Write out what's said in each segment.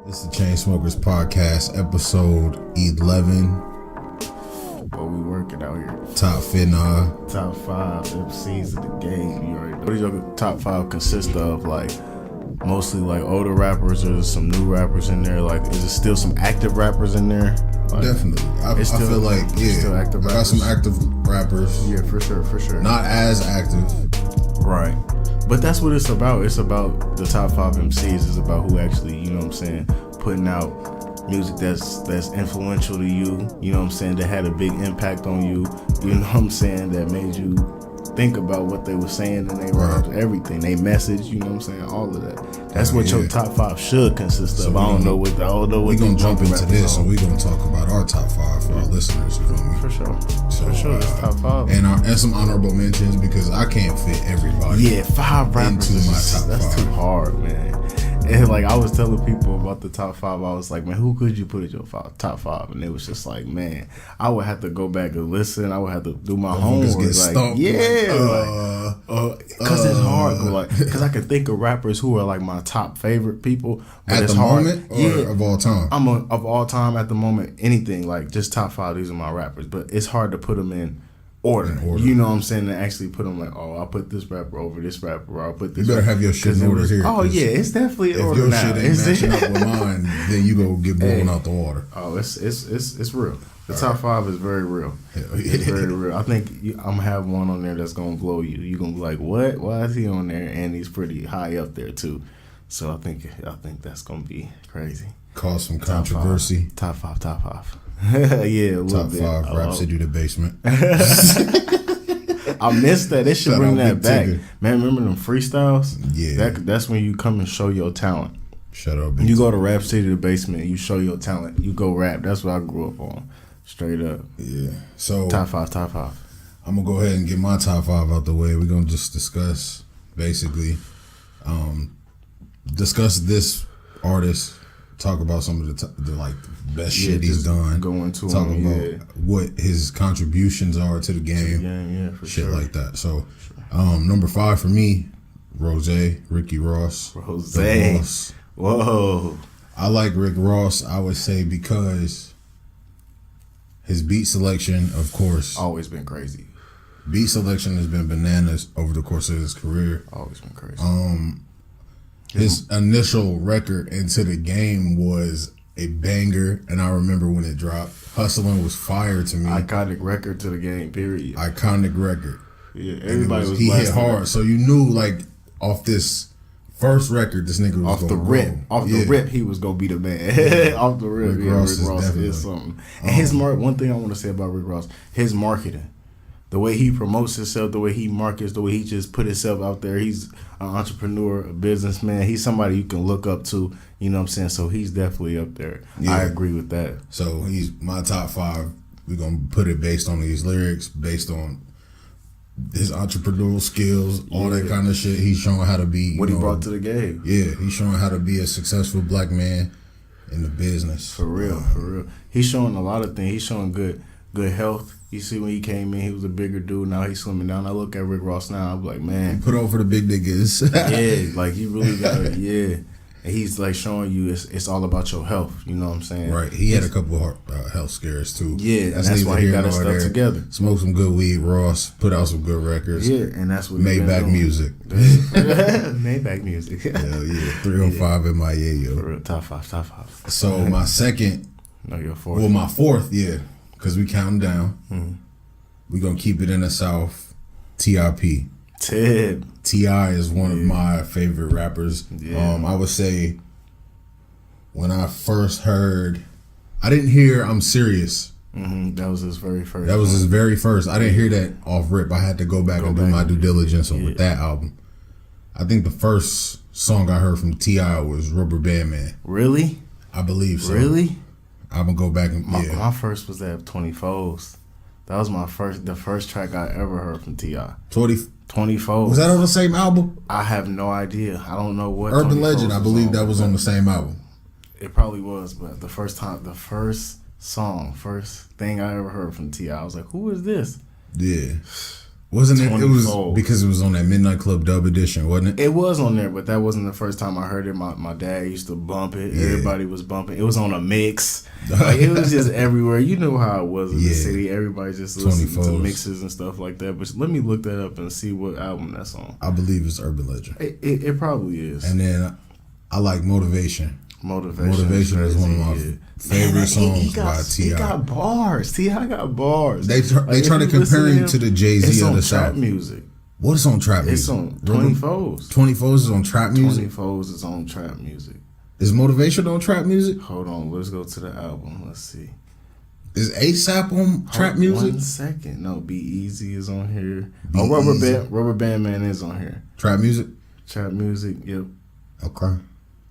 It's the Chainsmokers Podcast, episode 11. But we working out here. Top 5 Top 5 MCs of the game. You already know. What does your top 5 consist of? Like, mostly like older rappers or some new rappers in there? Like, is it still some active rappers in there? Like, definitely. I feel like, still active I got some active rappers. Yeah, for sure. Not as active. Right. But that's what it's about. It's about the top 5 MCs. It's about who actually, you know what I'm saying, putting out music that's influential to you, you know what I'm saying, that had a big impact on you, you know what I'm saying, that made you think about what they were saying and they rhymes, everything, they message, you know what I'm saying, all of that. That's what your top 5 should consist of. I don't know what we're going to jump into this and we're going to talk about our top 5 for our listeners, you feel me? For sure. It's top 5. And some honorable mentions because I can't fit everybody. Yeah, 5 rappers into my top 5. That's too hard, man. And like I was telling people about the top 5, I was like, man, who could you put in your top 5? And it was just like, man, I would have to go back and listen. I would have to do my homework. Like, because it's hard. Because I can think of rappers who are like my top favorite people. But at it's the hard. moment, or of all time? Of all time at the moment. Anything like just top 5. These are my rappers, but it's hard to put them in order. You know what I'm saying? To actually put them like, oh, I'll put this rapper over this rapper, or I'll put this. You better have your shit in order here. Oh yeah, it's definitely in order now. If your shit ain't matching up with mine, then you go get blown out the water. Oh, it's real. The top 5 is very real. It's very real. I think I'm gonna have one on there that's gonna blow you. You're gonna be like, what? Why is he on there? And he's pretty high up there too. So I think that's gonna be crazy. Cause some controversy. Top 5. Yeah, a little top bit. 5 Rhapsody the Basement. I missed that. They should bring that back. Tigger. Man, remember them freestyles? Yeah. That's when you come and show your talent. Shut up. You go to Rhapsody the Basement, you show your talent. You go rap. That's what I grew up on. Straight up. Yeah. So top 5. I'm gonna go ahead and get my top 5 out the way. We're gonna just discuss basically discuss this artist, talk about some of the like best shit he's done. Go into talk about what his contributions are to the game. Yeah, for shit sure. like that. So number 5 for me, Ricky Ross. Ross. Whoa. I like Rick Ross, I would say, because his beat selection, of course, always been crazy. Beat selection has been bananas over the course of his career. Always been crazy. His initial record into the game was a banger, and I remember when it dropped. Hustling was fire to me. Iconic record to the game, period. Iconic record. Yeah, everybody was he hit hard, so you knew like off this first record, this nigga was off the rip. The rip, he was gonna be the man. Off the rip, Rick Ross is something. And his one thing I want to say about Rick Ross, his marketing. The way he promotes himself, the way he markets, the way he just put himself out there. He's an entrepreneur, a businessman. He's somebody you can look up to. You know what I'm saying? So he's definitely up there. Yeah. I agree with that. So he's my top 5. We're going to put it based on these lyrics, based on his entrepreneurial skills, all that kind of shit. He's showing how to be. What he brought to the game. Yeah, he's showing how to be a successful black man in the business. For real. He's showing a lot of things. He's showing good health. You see, when he came in, he was a bigger dude. Now he's slimming down. I look at Rick Ross now, I'm like, man. He put over the big niggas. Yeah, like he really got it. Yeah. And he's like showing you it's all about your health. You know what I'm saying? Right. He had a couple health scares too. Yeah, and that's why he got his stuff together. Smoked some good weed, Ross. Put out some good records. Yeah, and that's what Maybach music. Maybach music. Hell yeah. 305 in my yo. For real, top 5. So my second. No, your 4th. Well, my 4th, yeah. Because we counting down. Mm-hmm. We're going to keep it in the South. T.I.P. T.I. is one of my favorite rappers. Yeah. I would say when I first heard, I didn't hear I'm Serious. Mm-hmm. That was his very first. That was his very first. I didn't hear that off rip. I had to go back and do my due diligence with that album. I think the first song I heard from T.I. was Rubber Band Man. Really? I believe so. Really? I'm going to go back and, My first was that 24s. That was the first track I ever heard from T.I. 24s. Was that on the same album? I have no idea. I don't know what. Urban Legend, I believe that was on the same album. It probably was, but the first thing I ever heard from T.I., I was like, who is this? Yeah. Wasn't it? It was because it was on that Midnight Club Dub edition, wasn't it? It was on there, but that wasn't the first time I heard it. My dad used to bump it. Yeah. Everybody was bumping. It was on a mix. Like, it was just everywhere. You know how it was in the city. Everybody just listened to mixes and stuff like that. But let me look that up and see what album that's on. I believe it's Urban Legend. It probably is. And then I like Motivation. Motivation is one of my favorite songs by T.I. He got bars. T.I. got bars. They try to compare him to the Jay-Z of the South. Trap music. What is on trap music? It's on 24s. 24s is on trap music? 24s is on trap music. Is Motivation on trap music? Hold on. Let's go to the album. Let's see. Is ASAP on trap music? 1 second. No, Be Easy is on here. Rubber Band Man is on here. Trap music? Trap music, yep. Okay.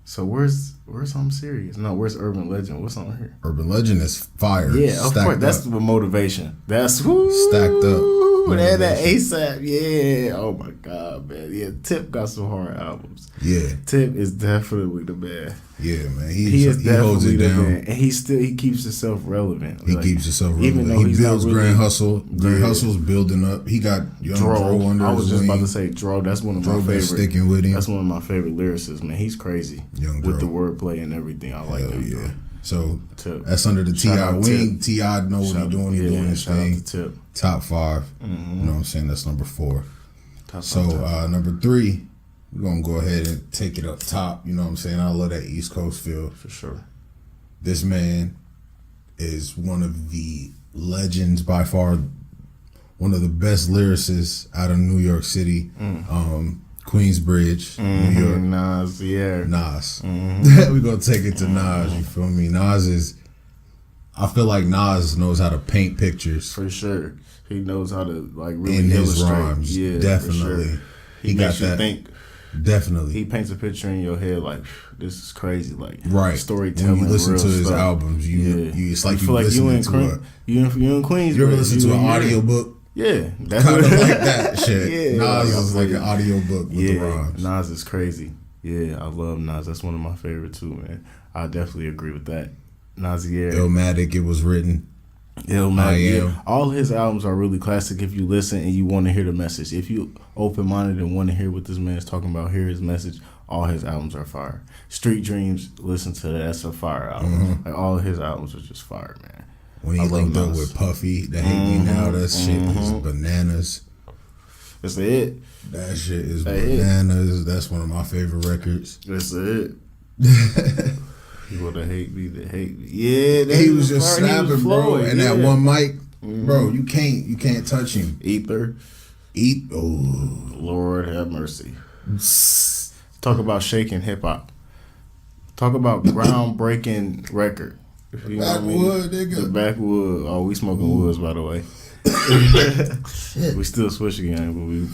So where's I'm Serious? No, where's Urban Legend? What's on here? Urban Legend is fire. Yeah, of course. That's the Motivation. That's stacked up. That ASAP. Yeah. Oh my God, man. Yeah, Tip got some hard albums. Yeah. Tip is definitely the man. Yeah, man. He holds it down. Man. And he keeps himself relevant. He keeps himself relevant. Even though he builds Grand Hustle. Grand Hustle's building up. He got Young Dro under his wing. I was just about to say Dro. That's one of my favorite. Sticking with him. That's one of my favorite lyricists, man. He's crazy. Young with Dro. The wordplay and everything. I like that. Yeah. So that's under the T.I. wing. T.I. know what he's doing. He's doing his thing. Top 5. You know what I'm saying? That's number 4. Number 3, we're going to go ahead and take it up top. You know what I'm saying? I love that East Coast feel. For sure. This man is one of the legends, by far, one of the best lyricists out of New York City. Queensbridge, New York. Nas, yeah. Nas. We're going to take it to Nas, you feel me? I feel like Nas knows how to paint pictures. For sure. He knows how to really in illustrate. His rhymes. Yeah, definitely. Sure. He got that. Think. Definitely. He paints a picture in your head like, this is crazy. Like, right. Storytelling. When you listen real to his stuff. albums, it's like you feel listening like you in Queens. You ever listen to an audiobook? Yeah. That's kind of like that shit. Yeah, Nas is like an audiobook with the rhymes. Nas is crazy. Yeah, I love Nas. That's one of my favorites too, man. I definitely agree with that. Nasir. Illmatic, it was written. Illmatic. Yeah. All his albums are really classic if you listen and you want to hear the message. If you open-minded and want to hear what this man is talking about, hear his message, all his albums are fire. Street Dreams, listen to that. That's a fire album. Like, all his albums are just fire, man. When he linked up with Puffy, that Hate Me Now, that shit is bananas. That's it. That shit is bananas. That's one of my favorite records. That's it. You wanna hate me, then hate me. Yeah, he was just snapping, bro. And that one mic, bro, you can't touch him. Ether. Lord have mercy. Talk about shaking hip hop. Talk about groundbreaking record. You Backwood, nigga. The Backwood. Oh, we smoking woods, by the way. Shit. We still swishing again, but we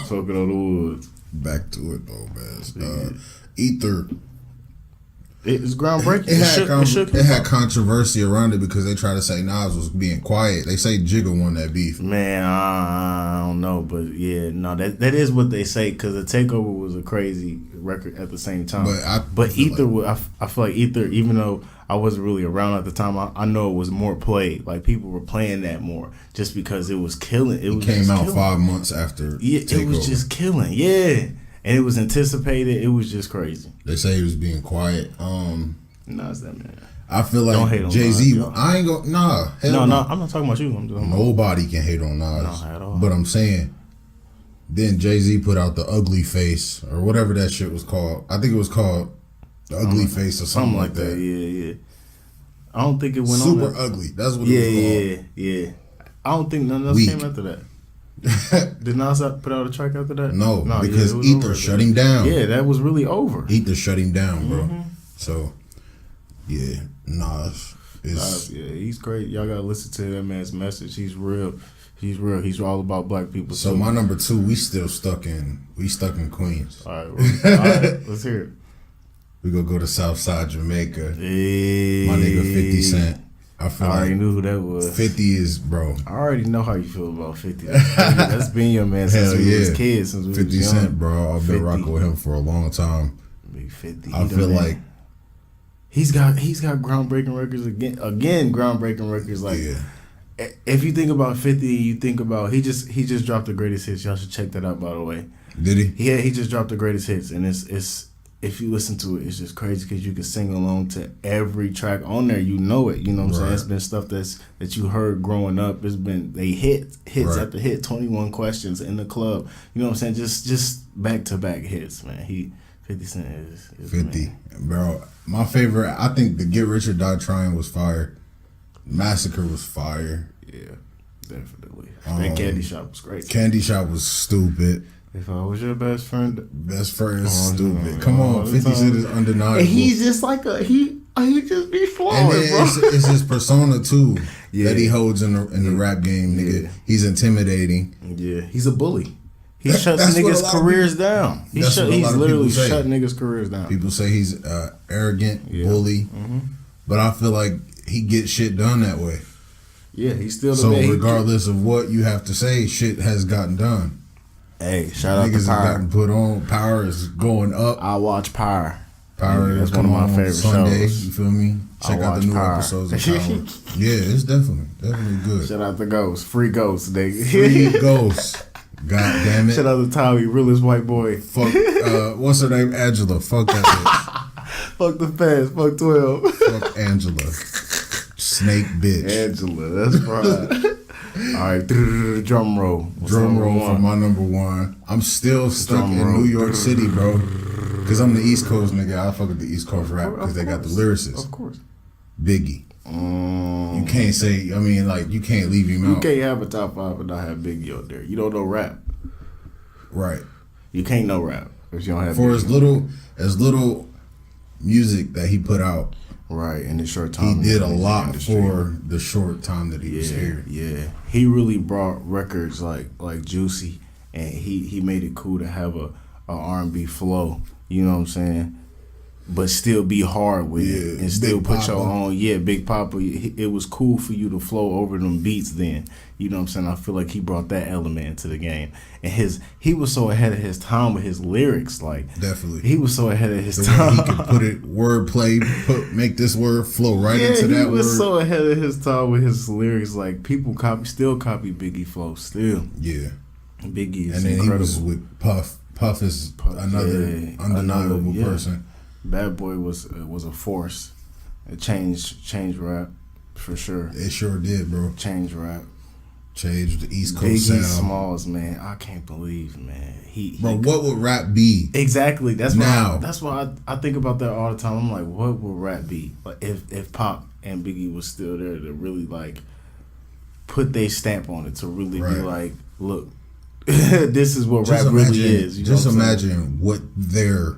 smoking on the woods. Back to it though, man. Ether. It's groundbreaking. It had controversy around it because they try to say Nas was being quiet. They say Jigga won that beef. Man, I don't know, but yeah, no, that is what they say because the Takeover was a crazy record at the same time. But Ether, I feel like Ether, even though I wasn't really around at the time, I know it was more played. Like people were playing that more just because it was killing. It came out 5 months after. Yeah, Takeover. It was just killing. Yeah. And it was anticipated. It was just crazy. They say he was being quiet. Nas that man. I feel like Jay-Z. I ain't go. Nah. No. I'm not talking about you. Nobody can hate on Nas. No, at all. But I'm saying, then Jay-Z put out the Ugly Face or whatever that shit was called. I think it was called the Ugly Face or something like that. Yeah. I don't think it went Super on. Super Ugly. That's what it was called. Yeah. I don't think none else came after that. Did Nas put out a track after that? No, because Ether shut him down. Yeah, that was really over. Ether shut him down, bro. So, yeah, Nas is... yeah, he's great. Y'all gotta listen to that man's message. He's real. He's all about black people. So my number 2, we stuck in Queens. All right, let's hear it. We gonna go to Southside Jamaica. Hey. My nigga 50 Cent. I already knew who that was. 50 is, bro. I already know how you feel about 50. That's been your man since we was kids. Since we 50 was young. Cent, bro. I've been rocking with him for a long time. Big 50. I feel like he's got groundbreaking records again. Groundbreaking records like if you think about 50, you think about he just dropped the greatest hits. Y'all should check that out, by the way. Did he? Yeah, he just dropped the greatest hits, and it's if you listen to it, it's just crazy because you can sing along to every track on there. You know it. You know what I'm saying? It's been stuff that you heard growing up. It's been hits after hit, 21 Questions in the club. You know what I'm saying? Just back to back hits, man. 50 Cent is 50, man. Bro. My favorite, I think the Get Rich or Die Trying was fire. Massacre was fire. Yeah, definitely. That Candy Shop was great. Candy Shop was stupid. If I was your best friend is stupid. Come on, 50 Cent is undeniable. And he's just like he just be flowing, bro. It's his persona too that he holds in the rap game, nigga. Yeah. He's intimidating. Yeah, he's a bully. He shuts niggas' careers down. He's literally shut niggas' careers down. People say he's arrogant, bully, but I feel like he gets shit done that way. Yeah, he's still the so regardless of what you have to say, shit has gotten done. Hey, shout out to Power. Niggas have gotten put on. Power is going up. I watch Power. Power that's one of my favorite Sunday, shows. You feel me? Check out the new episodes of Power. Yeah, it's definitely good. Shout out to Ghost. Free Ghost, nigga. Free Ghost. God damn it. Shout out to Tommy, realest white boy. Fuck, what's her name? Angela. Fuck that bitch. Fuck the fans. Fuck 12. Fuck Angela. Snake bitch. Angela, that's right. All right, drum roll. Drum roll for my number one. I'm still stuck in New York City, bro. Because I'm the East Coast nigga. I fuck with the East Coast rap because they got the lyricists. Of course. Biggie. You can't say, I mean, like, you can't leave him out. You can't have a top 5 and not have Biggie out there. You don't know rap. Right. You can't know rap if you don't have For Biggie. as little music that he put out. Right, in the short time. He did a lot for the short time that he was here. Yeah. He really brought records like Juicy, and he made it cool to have a R&B flow, you know what I'm saying? But still be hard with it and still put your own. Yeah, Big Papa. It was cool for you to flow over them beats then. You know what I'm saying? I feel like he brought that element into the game. And he was so ahead of his time with his lyrics. Like, definitely. He was so ahead of his time. He could put it, wordplay, make this word flow right into that word. He was so ahead of his time with his lyrics. Like, people still copy Biggie flow, still. Yeah. Biggie is incredible. And then he was with Puff. Puff is another undeniable person. Bad Boy was a force. It changed rap for sure. It sure did, bro. Changed rap. Changed the East Coast Biggie sound. Smalls, man. I can't believe, man. What would rap be? Exactly. That's why I think about that all the time. I'm like, what would rap be? Like if Pop and Biggie was still there to really like put their stamp on it, to really be like, look, this is what rap really is. Just imagine what their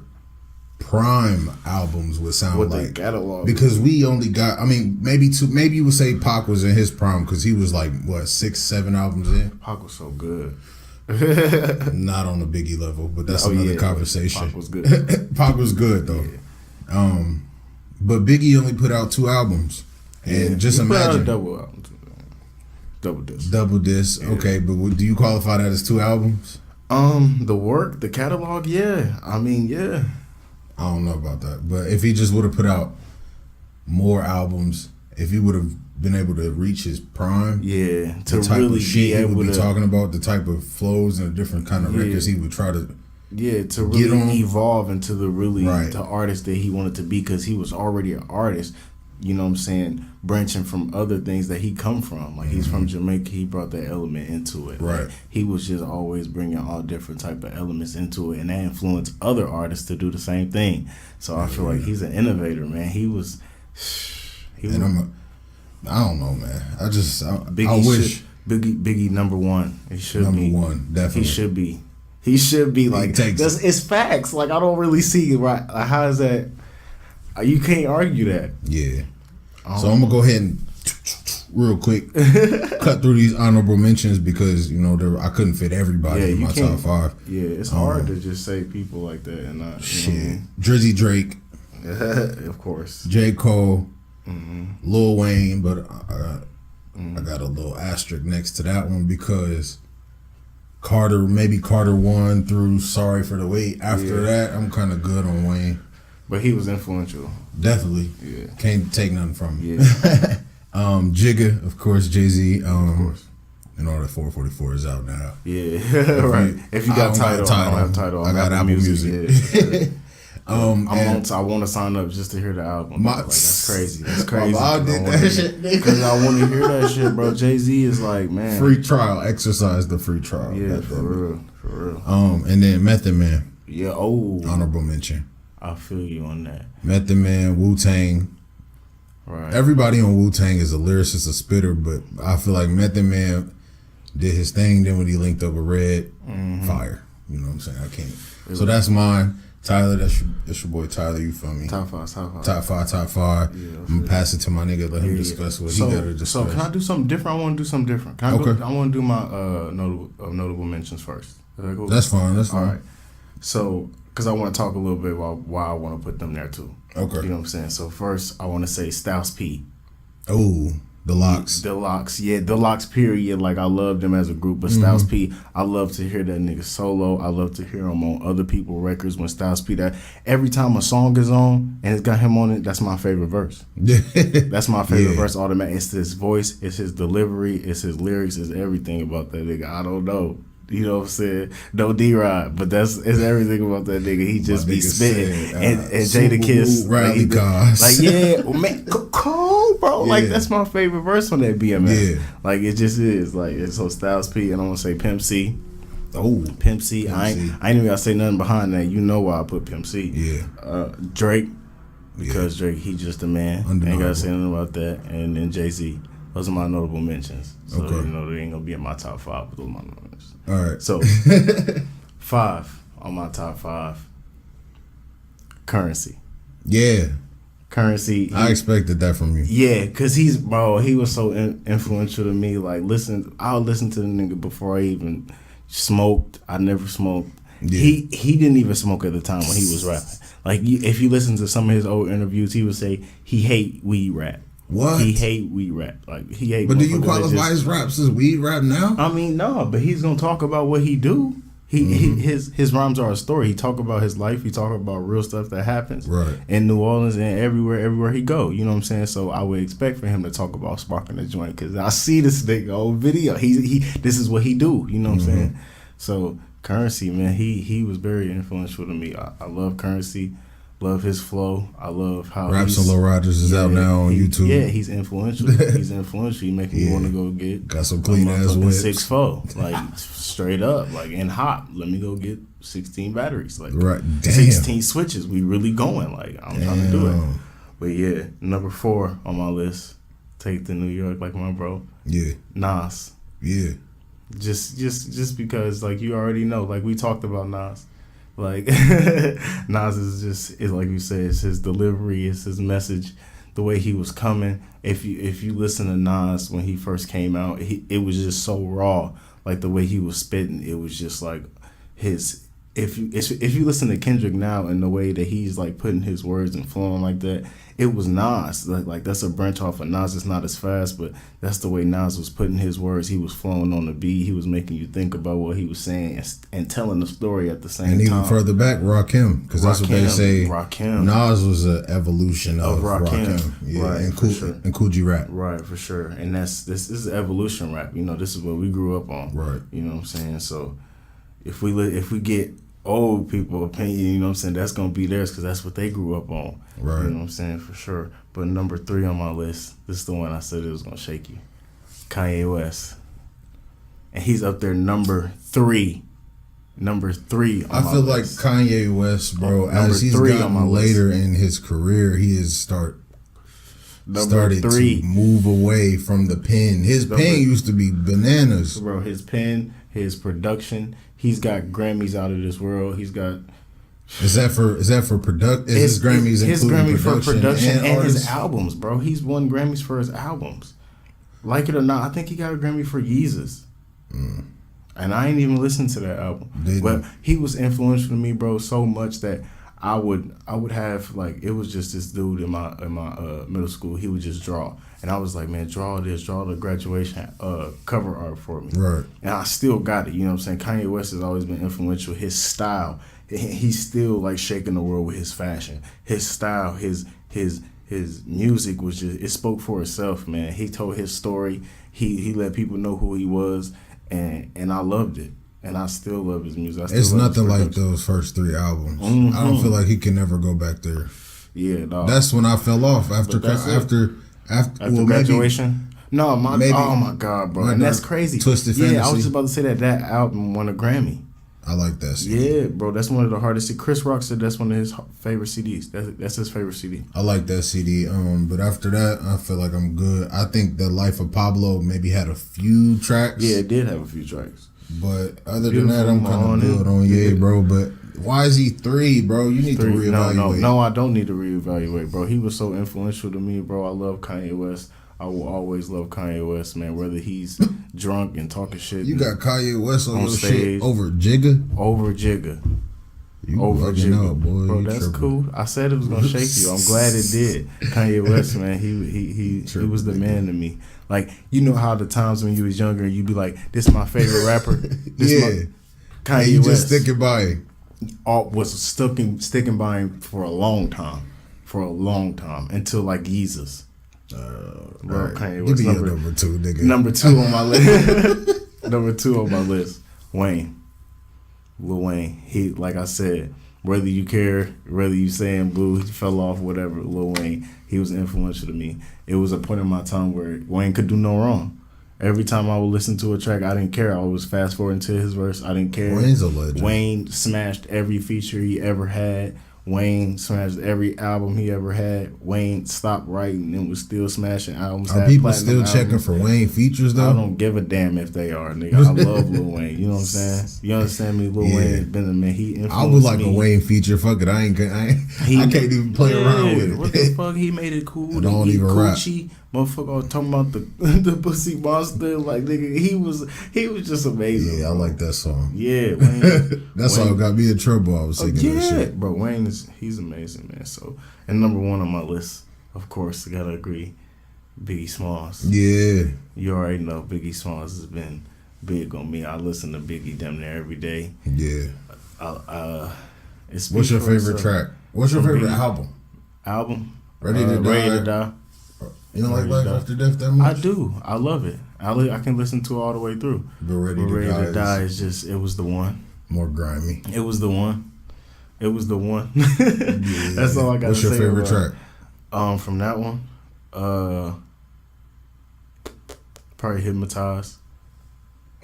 prime albums would sound like. What their catalog. Because we only got, I mean, maybe you would say Pac was in his prime because he was like, 6-7 albums in? Pac was so good. Not on the Biggie level, but that's another conversation. Pac was good. Pac was good, though. Yeah. But Biggie only put out 2 albums. And just imagine. Put out a double album. Double disc. Yeah. Okay, but do you qualify that as 2 albums? The work, the catalog, yeah. I mean, yeah. I don't know about that, but if he just would have put out more albums, if he would have been able to reach his prime, to the type really of shit he would be talking about, the type of flows and the different kind of records he would try to to really evolve into the artist that he wanted to be, because he was already an artist. You know what I'm saying? Branching from other things that he come from. Like, he's from Jamaica. He brought that element into it. Right. Like, he was just always bringing all different type of elements into it. And that influenced other artists to do the same thing. So I feel like he's an innovator, man. I don't know, man. I wish. Biggie number one. He should be. Number one, definitely. He should be like, it's facts. Like, I don't really see, right? Like, how is that? You can't argue that. Yeah. So I'm gonna go ahead and real quick cut through these honorable mentions because I couldn't fit everybody in my top 5. Yeah, it's hard to just say people like that and not. Shit. Drizzy Drake, of course. J. Cole, Lil Wayne, but I got a little asterisk next to that one because Carter 1 through Sorry for the Wait. After that, I'm kind of good on Wayne. But he was influential. Definitely. Yeah. Can't take nothing from him. Yeah. Jigga, of course, Jay-Z. Of course. And all that 444 is out now. Yeah, right. If you got Tidal, I don't have Tidal. I got Apple Music. I want to sign up just to hear the album. Like, that's crazy. That's crazy. I did that shit, because I want to hear that shit, bro. Jay-Z is like, man, free trial. Exercise the free trial. Yeah, for real. And then Method Man. Yeah. Oh, honorable mention. I feel you on that. Method Man, Wu-Tang. Right. Everybody on Wu-Tang is a lyricist, a spitter, but I feel like Method Man did his thing. Then when he linked up with Red, fire. You know what I'm saying? I can't. So that's mine. Tyler, that's your boy Tyler. You feel me? Top five. Yeah, I'm gonna pass it to my nigga. Let him discuss what he gotta discuss. So can I do something different? I want to do something different. I want to do my notable mentions first. Is that cool? That's fine. All right. So, because I want to talk a little bit about why I want to put them there too. Okay. You know what I'm saying? So first, I want to say Styles P. Oh. The Locks, The Locks, period. Like, I love them as a group, but Styles P, I love to hear that nigga solo. I love to hear him on other people's records. When Styles P, that every time a song is on and it's got him on it, that's my favorite verse. That's my favorite verse. Automatic. It's his voice, it's his delivery, it's his lyrics, it's everything about that nigga. I don't know. You know what I'm saying? No D-Rod, but it's everything about that nigga. He just be spitting. And Jadakiss. Riley Cos. Like, yeah, man, cold, bro. Yeah. Like, that's my favorite verse on that BMF. Yeah. Like, it just is. Like, it's so Styles P, and I'm going to say Pimp C. Oh. Pimp C. I ain't even got to say nothing behind that. You know why I put Pimp C. Yeah. Drake, because Drake, he just a man. Ain't got to say nothing about that. And then Jay-Z. Those are my notable mentions. So, they ain't going to be in my top 5, but those are my notable mentions. All right. So, 5 on my top 5. Currency. Yeah. Currency. I expected that from you. Yeah, because he was so influential to me. Like, I'll listen to the nigga before I even smoked. I never smoked. Yeah. He didn't even smoke at the time when he was rapping. Like, if you listen to some of his old interviews, he would say he hate weed rap. What? He hate weed rap. Like, he hate. But do you qualify his raps as weed rap now? I mean, no, but he's gonna talk about what he do. His rhymes are a story. He talk about his life. He talk about real stuff that happens in New Orleans and everywhere he go. You know what I'm saying? So I would expect for him to talk about sparking a joint, because I see this nigga on video. This is what he do. You know what I'm saying? So Currency, man, he was very influential to me. I love Currency. Love his flow. I love how Raps on Lil Rogers is out now on YouTube. Yeah, he's influential. He making me want to go get got some clean ass whips. 6'4", like straight up, like in hop. Let me go get 16 batteries, like 16 switches. We really going. Like, I'm trying to do it. But yeah, number 4 on my list. Take the New York, like my bro. Yeah, Nas. Yeah, just because, like, you already know. Like, we talked about Nas. Like, Nas is like you said, it's his delivery, it's his message, the way he was coming. If you listen to Nas when he first came out, it was just so raw. Like, the way he was spitting, it was just like his. If you listen to Kendrick now and the way that he's like putting his words and flowing like that, it was Nas. Like that's a branch off of Nas. It's not as fast, but that's the way Nas was putting his words. He was flowing on the beat. He was making you think about what he was saying and telling the story at the same time. And even further back, Rakim, because that's what they say. Rakim. Nas was an evolution of Rakim. Yeah, right, and Cool G Rap. Right, for sure. And this is evolution rap. You know, this is what we grew up on. Right. You know what I'm saying? So if we get old people opinion, you know what I'm saying, that's gonna be theirs because that's what they grew up on. Right. You know what I'm saying, for sure. But number 3 on my list, this is the one I said it was gonna shake you. Kanye West. And he's up there number 3. Number 3 on my list. I feel like Kanye West, bro, as he's gotten later in his career, he has started to move away from the pen. His pen used to be bananas. Bro, his pen, his production, he's got Grammys out of this world. He's got. Is that for product? His Grammys his Grammy for production and artists? his albums, bro. He's won Grammys for his albums. Like it or not, I think he got a Grammy for Yeezus. And I ain't even listened to that album. But he was influential to me, bro, so much that I would have, like, it was just this dude in my middle school. He would just draw, and I was like, man, draw the graduation cover art for me. Right. And I still got it. You know what I'm saying? Kanye West has always been influential. His style, he's still like shaking the world with his fashion. His style, his his music was just, it spoke for itself, man. He told his story. He let people know who he was, and I loved it. And I still love his music. It's nothing like those first 3 albums. Mm-hmm. I don't feel like he can never go back there. Yeah, no. That's when I fell off after graduation. Oh my God, bro, and that's crazy. Twisted Fantasy. Yeah, I was just about to say that album won a Grammy. I like that CD. Yeah, bro, that's one of the hardest. Chris Rock said that's one of his favorite CDs. That's his favorite CD. I like that CD. But after that, I feel like I'm good. I think The Life of Pablo maybe had a few tracks. Yeah, it did have a few tracks. But other than that, I'm kind of good on Ye, bro. But why is he 3, bro? You need to reevaluate. No, I don't need to reevaluate, bro. He was so influential to me, bro. I love Kanye West. I will always love Kanye West, man. Whether he's drunk and talking shit. You got Kanye West on your shit over Jigga? Over Jigga. You over Jigga. Up, boy. Bro, that's cool. I said it was gonna shake you. I'm glad it did. Kanye West, man, he was the man to me. Like, you know how the times when you was younger, you be like, "This is my favorite rapper." Kanye West. Just sticking by him. Was sticking by him for a long time, until like Jesus. Right. Kanye West. Give me your number 2, nigga. Number 2 on my list. Number 2 on my list. Wayne. Lil Wayne. He, like I said, whether you care, whether you saying boo, he fell off, whatever, Lil Wayne, he was influential to me. It was a point in my time where Wayne could do no wrong. Every time I would listen to a track, I didn't care. I was fast forwarding to his verse. I didn't care. Wayne's a legend. Wayne smashed every feature he ever had. Wayne smashed every album he ever had. Wayne stopped writing and was still smashing albums. Are people still checking for Wayne features though? I don't give a damn if they are, nigga. I love Lil Wayne. You know what I'm saying? You understand me? Lil Wayne's been a man. He influenced me. I would like a Wayne feature. Fuck it. I can't even play around with it. What the fuck? He made it cool. I don't even rap. Motherfucker talking about the pussy monster, like nigga, he was just amazing. Yeah, bro. I like that song. Yeah, Wayne. That song got me in trouble. I was singing that shit. Bro, Wayne he's amazing, man. So, and number 1 on my list, of course, I gotta agree, Biggie Smalls. Yeah, you already know Biggie Smalls has been big on me. I listen to Biggie damn near every day. Yeah. What's your favorite track? What's your favorite album? Ready to Die. Ready to Die. You don't like Life After Death that much? I do. I love it. I can listen to it all the way through. But Ready to Die is just, it was the one. More grimy. It was the one. That's all I got to say. What's your favorite track? From that one, probably Hypnotized.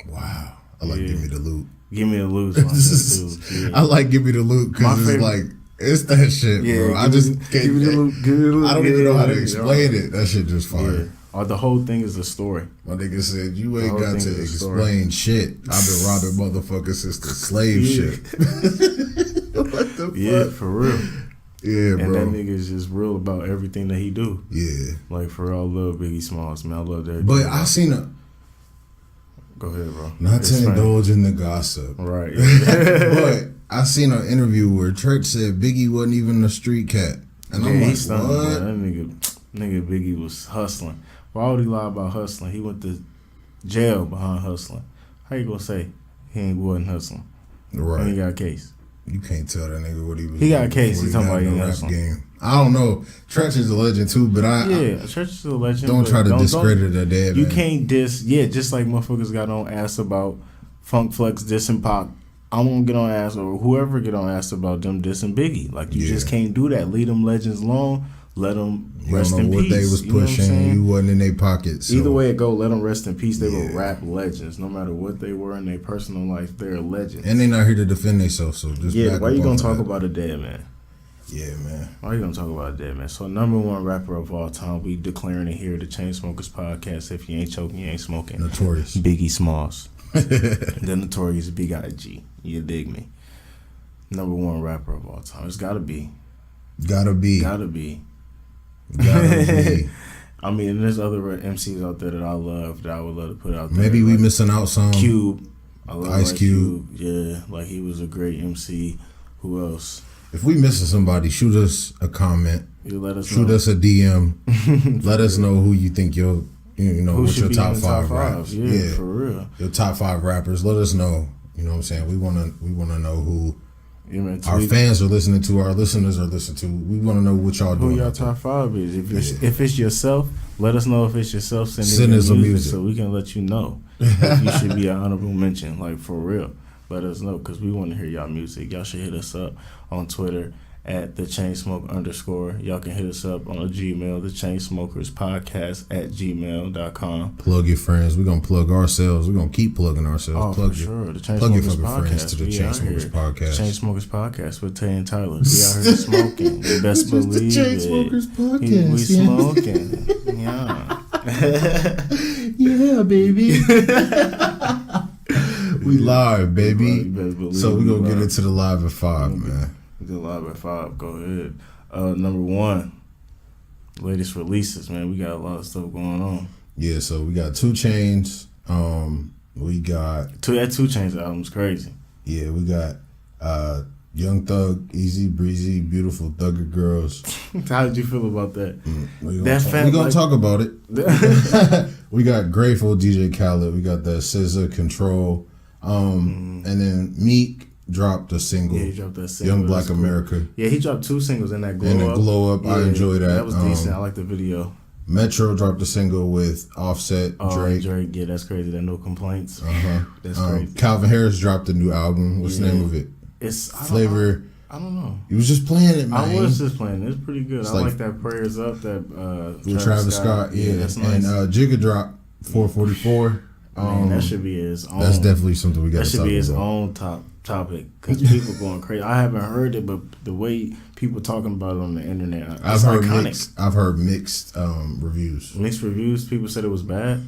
Wow. I like Give Me the Loot. Give Me the Loot. I like Give Me the Loot because it's like, it's that shit, bro. I just can't. Give me the loot. I don't even know how to explain it. That shit just fire. Yeah. The whole thing is a story. My nigga said, you ain't got to explain shit. I've been robbing motherfuckers since the slave shit. What the fuck? Yeah, for real. Yeah, bro. And that nigga is just real about everything that he do. Yeah. Like, for real, I love Biggie Smalls, man. I love that. But I seen a... Go ahead, bro. Not to indulge in the gossip. Right. But I seen an interview where Church said Biggie wasn't even a street cat. And I'm like, what? That nigga Biggie was hustling. Why would he lie about hustling? He went to jail behind hustling. How you gonna say he wasn't hustling? Right. And he got a case. You can't tell that nigga what he was. He got a case. He's talking about he hustling. Game. I don't know. Church is a legend too, but Church is a legend. Don't try to discredit a dead man. You can't diss. Yeah, just like motherfuckers got on ass about Funk Flex dissing Pac. I'm gonna get on ass, or whoever get on ass about them dissing Biggie. Like, you just can't do that. Leave them legends alone. Let them rest in peace. You don't know what they was pushing. You wasn't in their pockets. So. Either way it go, let them rest in peace. They were rap legends. No matter what they were in their personal life, they're legends. And they not here to defend themselves. So just why you gonna talk about a dead man? Yeah, man. Why you gonna talk about a dead man? So, number 1 rapper of all time, we declaring it here, the Chainsmokers Podcast. If you ain't choking, you ain't smoking. Notorious. Biggie Smalls. The Notorious Big IG. You dig me? Number 1 rapper of all time. It's gotta be. Gotta be. I mean, there's other MCs out there that I love, that I would love to put out there. Maybe we missing out some. Cube. I love Ice Cube. Yeah, like, he was a great MC. Who else? If we missing somebody, shoot us a comment. Shoot us a DM. Let us know who you think what's your top 5 rappers. Yeah, for real. Your top 5 rappers. Let us know. You know what I'm saying? We wanna know who Yeah, man, our fans are listening to, our listeners are listening to. We want to know what y'all doing. Who y'all top 5 is. If it's yourself, let us know if it's yourself. Send us some music so we can let you know if you should be an honorable mention. Like, for real. Let us know because we want to hear y'all music. Y'all should hit us up on Twitter at the Chainsmoke_. Y'all can hit us up on a Gmail, the Chainsmokers Podcast at gmail.com. Plug your friends. We're gonna plug ourselves. We're gonna keep plugging ourselves. Plug for sure. The Chainsmokers Podcast. To the Chainsmokers Podcast. Chainsmokers Podcast with Tae and Tyler. We out here smoking. You best believe the Chainsmokers Podcast. We smoking. Yeah. Yeah, baby. We live, baby. So we're gonna get into the live at 5, man. We did live at 5. Go ahead. Number 1, latest releases, man. We got a lot of stuff going on. Yeah, so we got 2 Chainz. We got that 2 Chainz album's crazy. Yeah, we got Young Thug, Easy Breezy, Beautiful Thugger Girls. How did you feel about that? We're gonna talk about it. We got Grateful, DJ Khaled. We got that SZA, Control. And then Meek dropped a single. Yeah, he dropped that single. Young Black America. Yeah, he dropped 2 singles in that Glow Up. And the Glow Up, yeah, I enjoy that. That was decent. I like the video. Metro dropped a single with Offset, Drake. Drake, yeah, that's crazy. That No Complaints. That's crazy. Calvin Harris dropped a new album. What's the name of it? It's Flavor. I don't know. You was just playing it, man. I was just playing it. It's pretty good. I like that Prayers Up, that with Travis Scott. Yeah, that's nice. And Jigga dropped 444. Man, that should be his own. That's definitely something we got to talk about. That should be his own topic because people going crazy. I haven't heard it, but the way people talking about it on the internet, I've heard mixed reviews. Mixed reviews. People said it was bad.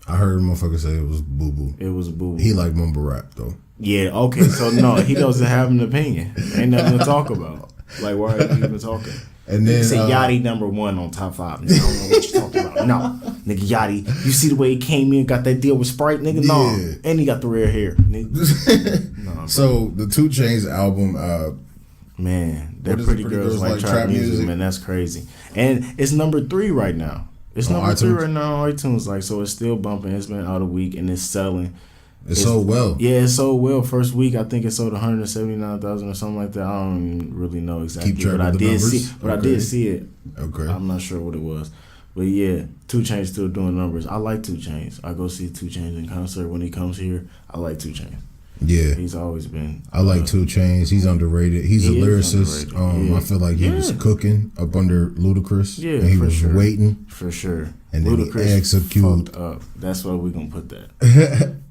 I heard motherfuckers say it was boo boo. It was boo boo. He like mumble rap though. Yeah. Okay. So no, he doesn't have an opinion. Ain't nothing to talk about. Like, why are you even talking? And then say Yachty number 1 on top 5. Nigga, I don't know what you're talking about. No, nigga, Yachty. You see the way he came in, got that deal with Sprite, nigga. Yeah. No, and he got the red hair, nigga. No, so the 2 Chainz album, man, that Pretty Girls Like Trap Music, man, that's crazy. And it's number 3 right now. It's number 3 right now on iTunes. Like, so it's still bumping. It's been out a week and it's selling. It sold well. Yeah, it sold well. First week, I think it sold 179,000 or something like that. I don't really know exactly. Keep track of the numbers. I did see it. Okay. I'm not sure what it was. But yeah, 2 Chainz still doing numbers. I like 2 Chainz. I go see 2 Chainz in concert when he comes here. I like 2 Chainz. Yeah. He's always been. I like 2 Chainz. He's underrated. He's a lyricist. I feel like he was cooking up under Ludacris. Yeah, and he was waiting. For sure. And then Ludacris he executed. Up. That's why we're going to put that.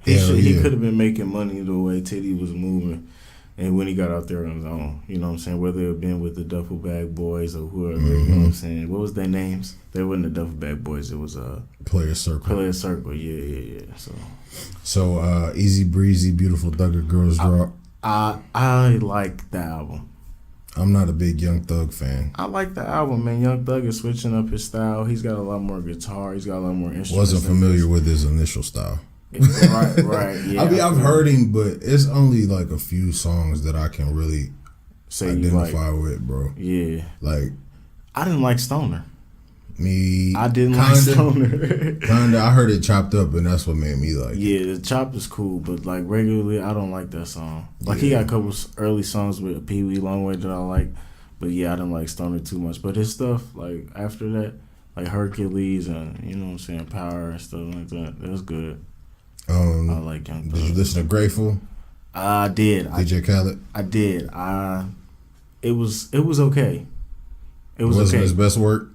He could have been making money the way Titty was moving. And when he got out there on his own, you know what I'm saying? Whether it had been with the Duffel Bag Boys or whoever, you know what I'm saying? What was their names? They weren't the Duffel Bag Boys. It was Player Circle. Yeah. So Easy Breezy, Beautiful Thugger Girls drop. I like the album. I'm not a big Young Thug fan. I like the album, man. Young Thug is switching up his style. He's got a lot more guitar. He's got a lot more instruments. Wasn't familiar with his initial style. Right. Yeah. I mean, I've heard him, but it's only like a few songs that I can really identify with, bro. Yeah. Like, I didn't like Stoner. I didn't like Stoner. Kinda. I heard it chopped up, and that's what made me like. Yeah, the chop is cool, but like regularly, I don't like that song. Like he got a couple early songs with Pee Wee Longway that I like, but yeah, I didn't like Stoner too much. But his stuff, like after that, like Hercules and you know what I'm saying, Power and stuff like that, that was good. I like Young Thug. Did you listen to Grateful? I did. DJ Khaled? I did. It was okay. It was Wasn't his best work?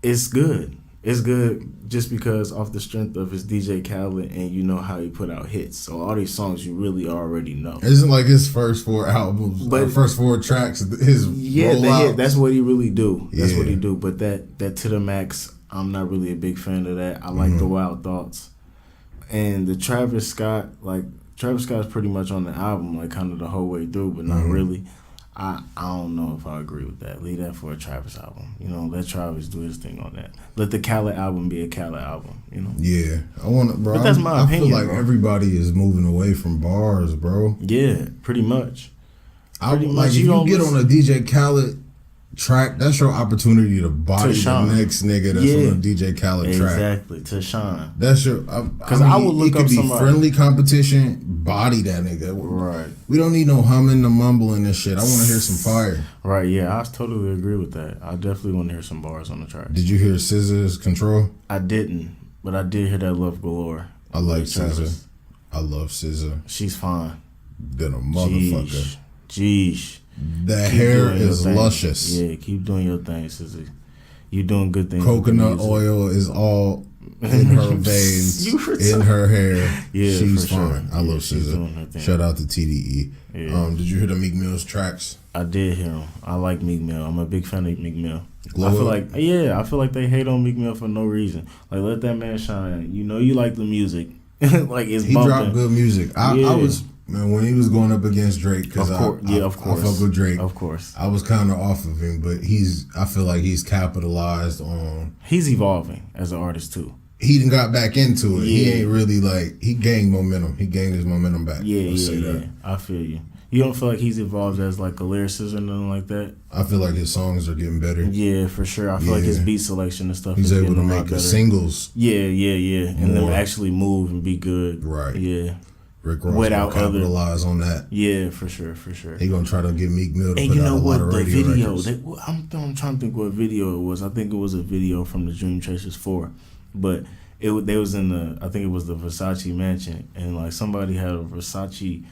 It's good. It's good just because off the strength of his DJ Khaled and you know how he put out hits. So all these songs you really already know. Isn't like his first 4 albums, first 4 tracks, his rollout. That's what he really do. That's what he do. But that To The Max, I'm not really a big fan of that. I like the Wild Thoughts. And the Travis Scott is pretty much on the album, like kind of the whole way through, but not really. I don't know if I agree with that. Leave that for a Travis album. You know, let Travis do his thing on that. Let the Khaled album be a Khaled album, you know? Yeah. I want to, bro. But that's my opinion, I feel like everybody is moving away from bars, bro. Yeah, pretty much. If you get on a DJ Khaled track. That's your opportunity to body the next nigga that's on the DJ Khaled track. Exactly, to shine. That's your. Because I would look up somebody. It could be friendly competition. Body that nigga. Right. We don't need no humming, no mumbling and shit. I want to hear some fire. Right. Yeah, I totally agree with that. I definitely want to hear some bars on the track. Did you hear SZA's Control? I didn't, but I did hear that Love Galore. I like SZA. I love SZA. She's fine. Than a motherfucker. Jeez. That hair is luscious. Yeah, keep doing your thing, SZA. You doing good things. Coconut oil is all in her veins, in her hair. Yeah, she's fine. Sure. I love SZA. Shout out to TDE. Yeah. Did you hear the Meek Mill's tracks? I did hear them. I like Meek Mill. I'm a big fan of Meek Mill. I feel like they hate on Meek Mill for no reason. Like, let that man shine. You know you like the music. Like, it's he bumping. Dropped good music. I was. Man, when he was going up against Drake, because I fuck with Drake. Of course. I was kind of off of him, but I feel like he's capitalized on. He's evolving as an artist, too. He done got back into it. Yeah. He ain't really he gained momentum. He gained his momentum back. Yeah. I feel you. You don't feel like he's evolved as like a lyricist or nothing like that? I feel like his songs are getting better. Yeah, for sure. I feel like his beat selection and stuff he's is able to make the singles. Yeah. And then actually move and be good. Right. Yeah. Rick Ross gonna capitalize on that. Yeah, for sure. He gonna try to get Meek Mill to put out a lot of radio records. I'm trying to think what video it was. I think it was a video from the Dream Chasers 4, but they was in I think it was the Versace mansion, and like somebody had a Versace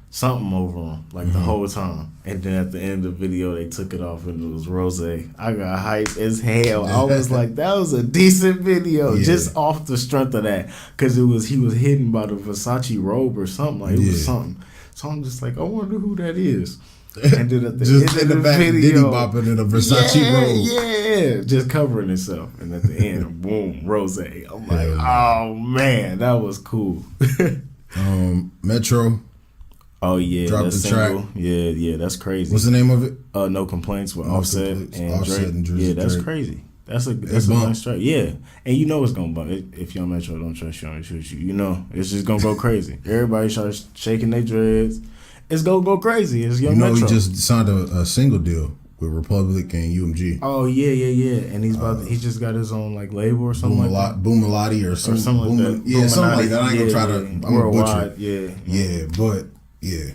something over them like the whole time, and then at the end of the video they took it off and it was rosé. I got hype as hell. I was like, that was a decent video just off the strength of that, because he was hidden by the Versace robe or something. Like it was something. So I'm just like, I wonder who that is. And then at the just end in of the back, video, Diddy bopping in a Versace robe. Yeah, just covering himself. And at the end, boom, rosé. I'm like, oh man, that was cool. Metro. Oh yeah, dropped the track. Yeah, that's crazy. What's the name of it? No Complaints with Offset and Drake. Yeah, that's crazy. That's a nice track. Yeah, and you know it's gonna bump. If Young Metro don't trust you, I'm shoot you. You know it's just gonna go crazy. Everybody starts shaking their dreads. It's gonna go crazy. It's Young Metro. He just signed a single deal with Republic and UMG. Oh yeah, and he's just got his own like label or something like that. Boomalati or something like that. Yeah, something like that. I ain't gonna try to. I'm a butcher. Yeah, but. Yeah,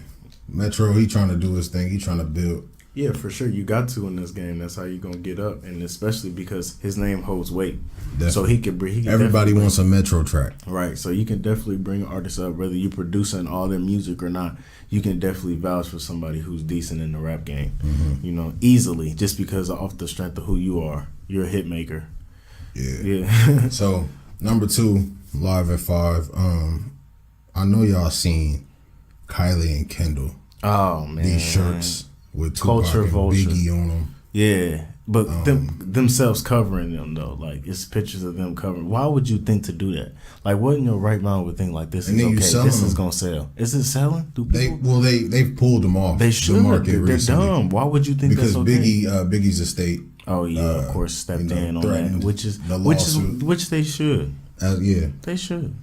Metro, he trying to do his thing. He trying to build. Yeah, for sure. You got to in this game. That's how you gonna get up, and especially because his name holds weight. Definitely. So he can everybody wants a Metro track, right? So you can definitely bring artists up, whether you're producing all their music or not. You can definitely vouch for somebody who's decent in the rap game. Mm-hmm. You know, easily, just because off the strength of who you are. You're a hit maker. Yeah. So number 2, live at 5. I know y'all seen Kylie and Kendall. Oh man, these shirts with Tupac and Biggie on them. Yeah, but themselves covering them though, like it's pictures of them covering. Why would you think to do that? Like, what in your right mind would think like this is okay? This is gonna sell. Is it selling? They've pulled them off. They should. The market They're recently. Dumb. Why would you think because that's okay? Biggie's estate. Oh yeah, of course stepped in on that, which they should. They should.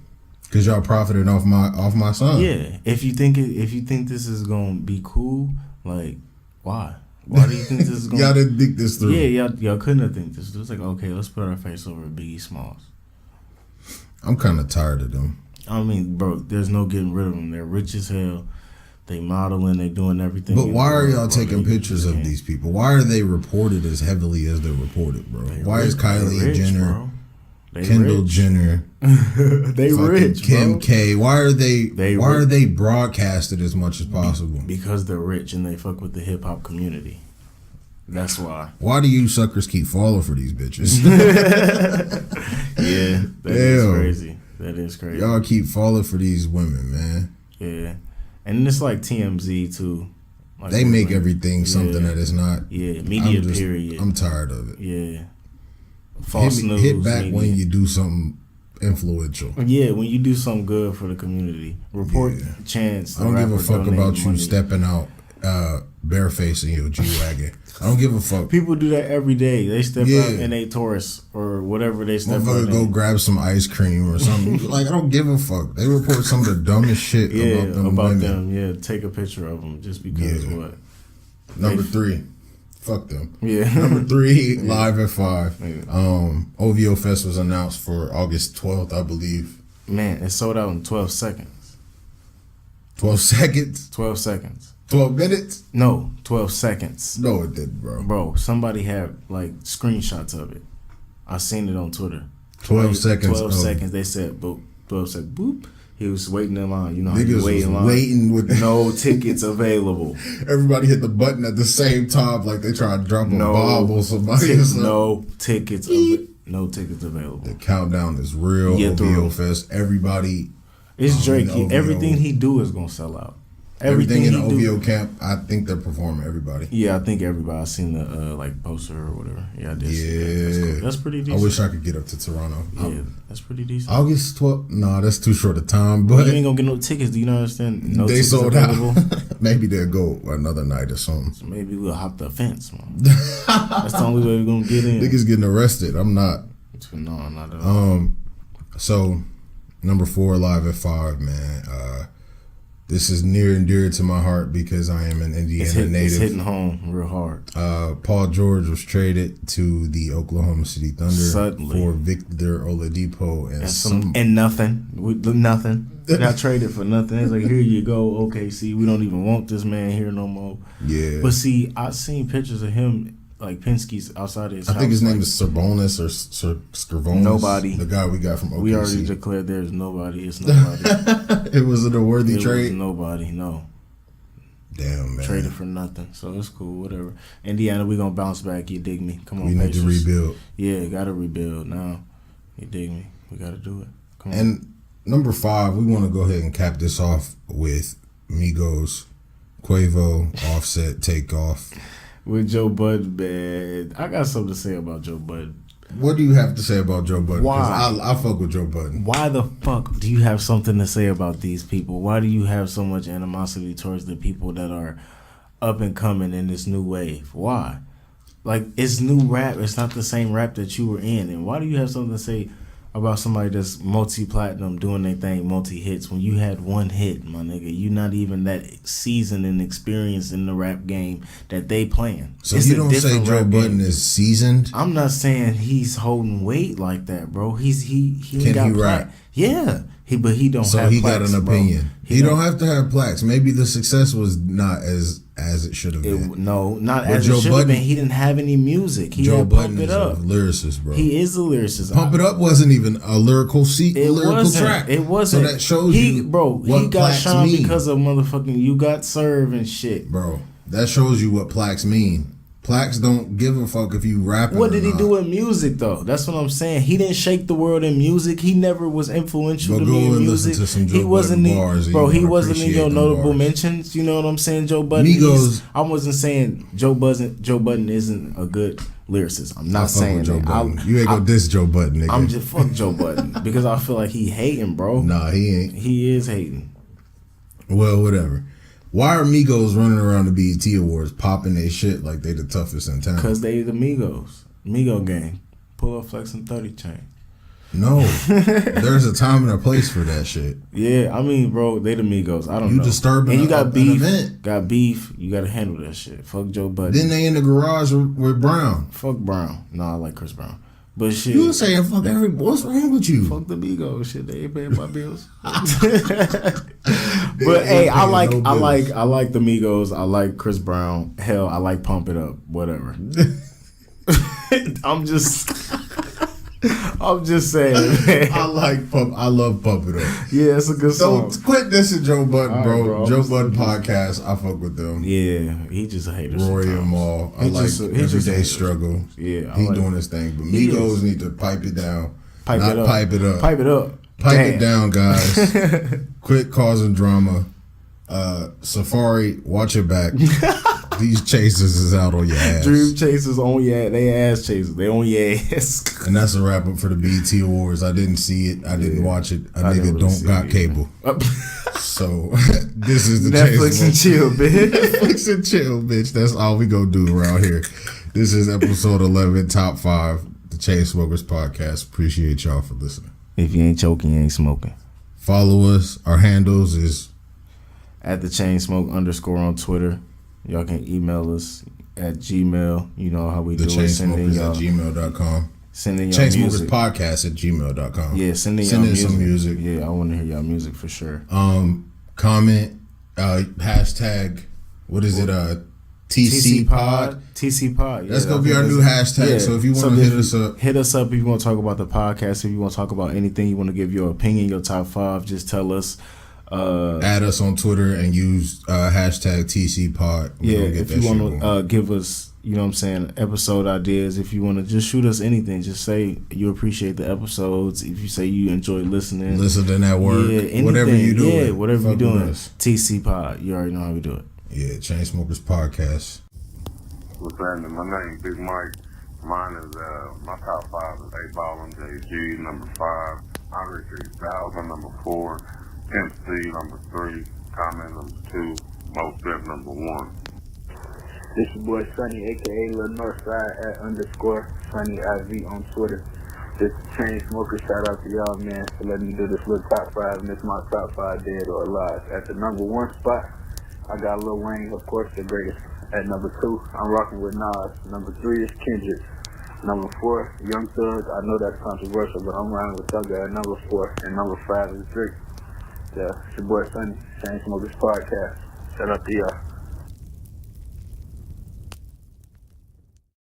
Cause y'all profited off my son. Yeah, if you think this is gonna be cool, like why? Why do you think this is gonna? Y'all didn't think this through. Yeah, y'all couldn't have think this. It was like, okay, let's put our face over Biggie Smalls. I'm kind of tired of them. I mean, bro, there's no getting rid of them. They're rich as hell. They modeling. They doing everything. But why are y'all taking pictures of these people? Why are they reported as heavily as they're reported, bro? Why is Kylie Jenner? Kendall Jenner, they rich, Kim bro. K. Why are they broadcasted as much as possible? Because they're rich and they fuck with the hip hop community. That's why. Why do you suckers keep falling for these bitches? Yeah, that is crazy. Y'all keep falling for these women, man. Yeah, and it's like TMZ too. Like they make everything something that is not. Yeah, media period. I'm tired of it. Yeah. False news. Hit back when you do something influential. Yeah, when you do something good for the community. Report Chance. I don't give a fuck about you stepping out barefacing your G-Wagon. I don't give a fuck. People do that every day. They step out in a Taurus or whatever they step out in. Go grab some ice cream or something. Like, I don't give a fuck. They report some of the dumbest shit about them women. Yeah, take a picture of them just because what? Number 3. Fuck them. Yeah. Number 3, Live at 5. Yeah. OVO Fest was announced for August 12th, I believe. Man, it sold out in 12 seconds. 12 seconds? 12 seconds. 12 minutes? No, 12 seconds. No, it didn't, bro. Bro, somebody had like screenshots of it. I seen it on Twitter. 12 seconds. 12 seconds. They said, boop. 12 seconds. Boop. He was waiting in line. You know how Niggas you wait in line. Waiting with no tickets available. Everybody hit the button at the same time, like they trying to drop a bomb on somebody. No tickets. No tickets available. The countdown is real. OVO Fest. Everybody. It's Drake. Everything he do is gonna sell out. Everything in the OVO camp, I think they're performing everybody. Yeah, I think everybody. I seen the like poster or whatever. Yeah, I did. Yeah, that's, cool. That's pretty decent. I wish I could get up to Toronto. Yeah, that's pretty decent. August 12th. No, that's too short a time. But you ain't gonna get no tickets. Do you understand? No they tickets sold available. out. Maybe they'll go another night or something. So maybe we'll hop the fence, man. That's the only way we're gonna get in. Niggas getting arrested. I'm not. No, not at all. So number 4, Live at 5, man. This is near and dear to my heart because I am an Indiana native. It's hitting home real hard. Paul George was traded to the Oklahoma City Thunder Suddenly. For Victor Oladipo and nothing. Nothing. Not traded for nothing. It's like, here you go, OKC. We don't even want this man here no more. Yeah. But see, I've seen pictures of him, like Pinsky's outside his house. I think his name is Serbonis or Scrivonis. Nobody. The guy we got from OKC. We already declared there's nobody. It's nobody. It wasn't a worthy trade? It was nobody, no. Damn, man. Traded for nothing. So it's cool, whatever. Indiana, we going to bounce back. You dig me? Come on, we need to rebuild. Yeah, got to rebuild now. You dig me? We got to do it. Come on. And number 5, we want to go ahead and cap this off with Migos, Quavo, Offset, Takeoff. With Joe Budden, man. I got something to say about Joe Budden. What do you have to say about Joe Budden? Why? I fuck with Joe Budden. Why the fuck do you have something to say about these people? Why do you have so much animosity towards the people that are up and coming in this new wave? Why? Like, it's new rap. It's not the same rap that you were in. And why do you have something to say about somebody that's multi-platinum doing their thing, multi-hits, when you had one hit, my nigga? You not even that seasoned and experienced in the rap game that they playing. So you don't say Joe Budden is seasoned? I'm not saying he's holding weight like that, bro. He Can got he rap? Yeah. But he don't so have he plaques, got an opinion. Bro. He don't have to have plaques. Maybe the success was not as it should have been. No, not as it should have been. He didn't have any music. Joe Budden is a lyricist, bro. He is a lyricist. Pump It Up wasn't even a lyrical track. It wasn't. So that shows you what he got shot mean. because of motherfucking You Got Served and shit. Bro, that shows you what plaques mean. Plaques don't give a fuck if you rapping. What did he do in music though? That's what I'm saying. He didn't shake the world in music. He never was influential to me in music. He wasn't he wasn't in your notable mentions. You know what I'm saying? Joe Budden. I wasn't saying Joe Budden isn't a good lyricist. I'm not saying that. You ain't gonna diss Joe Budden, nigga. I'm just fuck Joe Budden because I feel like he hating, bro. Nah, he ain't. He is hating. Well, whatever. Why are Migos running around the BET Awards popping their shit like they the toughest in town? Because they the Migos. Migo gang. Pull up Flex and 30 chain. No. There's a time and a place for that shit. Yeah, I mean, bro, they the Migos. I don't know. You disturbing and you got beef. Event. Got beef. You got to handle that shit. Fuck Joe Budden. Then they in the garage with Brown. Fuck Brown. No, I like Chris Brown. But shit. You saying fuck what's wrong with you? Fuck the Migos. Shit, they ain't paying my bills. But hey, I like the Migos. I like Chris Brown. Hell, I like Pump It Up. Whatever. I'm just saying, man. I love Pump It Up. Yeah, it's a good song. Don't quit dissing Joe Budden, bro. Joe Budden podcast. I fuck with them. Yeah, he just a hater. Rory and Maul. I like Everyday Struggle. Yeah, he doing his thing, but Migos need to pipe it down. Pipe it up. Pipe it up. Pipe it up. Pipe it down, guys. Quit causing drama. Safari, watch your back. These chasers is out on your ass. Dream chasers on your ass. They ass chasers. They on your ass. And that's a wrap up for the BET Awards. I didn't see it. I didn't watch it. A nigga don't got cable. So this is the Netflix and chill, bitch. Netflix and chill, bitch. That's all we gonna do around here. This is episode 11, top 5, the Chainsmokers Podcast. Appreciate y'all for listening. If you ain't choking, you ain't smoking. Follow us. Our handles is at the Chainsmoke _ on Twitter. Y'all can email us. at Gmail. You know how we do it. Chainsmokers at gmail.com. Sending y'all music. Chainsmokers Podcast at gmail.com. Yeah, send in some music. Yeah, I want to hear y'all music for sure. Comment, hashtag, what is it? TCPOD. TCPOD. Yeah, that's gonna be our new hashtag. Yeah. So if you want to hit us up. If you want to talk about the podcast, if you want to talk about anything, you want to give your opinion, your top 5, just tell us. Add us on Twitter and use hashtag TCPOD. If you want to give us, you know what I'm saying, episode ideas. If you want to just shoot us anything, just say you appreciate the episodes. If you say you enjoy listening at work, whatever you doing, whatever you're doing. TCPOD. You already know how we do it. Yeah, Chainsmokers Podcast. What's happening? My name is Big Mike. Mine is my top 5 is 8 Ball and JG, number 5. Andre 3000, number 4. Pimp C, number 3. Comment, number 2. Most Def, number 1. This your boy Sonny, aka Lil Northside at _Sonny IV on Twitter. This is Chainsmokers. Shout out to y'all, man, for letting me do this little top 5, and this is my top 5 dead or alive. At the number 1 spot, I got Lil Wayne, of course, the greatest. At number 2, I'm rocking with Nas. Number 3 is Kendrick. Number 4, Young Thug. I know that's controversial, but I'm riding with Thugger at number 4. And number 5 is Drake. Yeah, it's your boy Sonny, Chainsmokers Podcast. Shout out to y'all.